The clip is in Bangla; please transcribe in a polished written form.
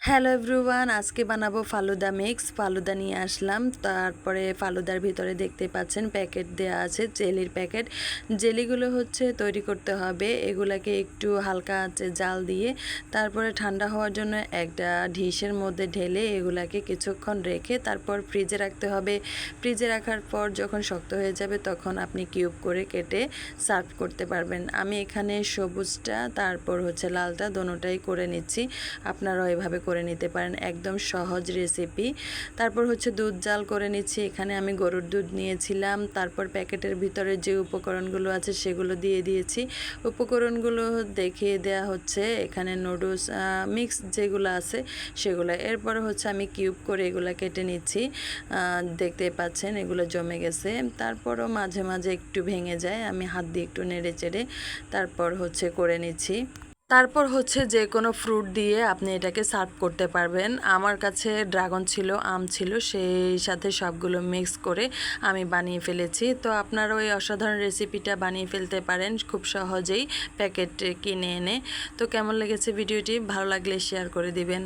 হ্যালো এভরিওয়ান, আজকে বানাবো ফালুদা মিক্স। ফালুদা নিয়ে আসলাম, তারপরে ফালুদার ভিতরে দেখতে পাচ্ছেন প্যাকেট দেওয়া আছে, জেলির প্যাকেট। জেলিগুলো হচ্ছে তৈরি করতে হবে, এগুলাকে একটু হালকা আঁচে জাল দিয়ে তারপরে ঠান্ডা হওয়ার জন্য একটা ডিশের মধ্যে ঢেলে এগুলাকে কিছুক্ষণ রেখে তারপর ফ্রিজে রাখতে হবে। ফ্রিজে রাখার পর যখন শক্ত হয়ে যাবে তখন আপনি কিউব করে কেটে সার্ভ করতে পারবেন। আমি এখানে সবুজটা তারপর হচ্ছে লালটা দোনোটাই করে নিচ্ছি, আপনারাও এভাবে করে নিতে পারেন, একদম সহজ রেসিপি। তারপর হচ্ছে দুধ জাল করে নিচ্ছি, এখানে আমি গরুর দুধ নিয়েছিলাম। তারপর প্যাকেটের ভিতরে যে উপকরণগুলো আছে সেগুলো দিয়ে দিয়েছি। উপকরণগুলো দেখিয়ে দেওয়া হচ্ছে এখানে নুডলস মিক্স যেগুলো আছে সেগুলো। এরপর হচ্ছে আমি কিউব করে এগুলো কেটে নিচ্ছি, দেখতে পাচ্ছেন এগুলো জমে গেছে। তারপরও মাঝে মাঝে একটু ভেঙে যায়, আমি হাত দিয়ে একটু নেড়ে চেড়ে তারপর হচ্ছে করে নিচ্ছি। তারপর হচ্ছে যে কোনো ফ্রুট দিয়ে আপনি এটাকে সার্ভ করতে পারবেন। আমার কাছে ড্রাগন ছিল, আম ছিল, সেই সাথে সবগুলো মিক্স করে আমি বানিয়ে ফেলেছি। তো আপনারাও এই অসাধারণ রেসিপিটা বানিয়ে ফেলতে পারেন খুব সহজেই প্যাকেট কিনে এনে। তো কেমন লেগেছে ভিডিওটি? ভালো লাগলে শেয়ার করে দিবেন।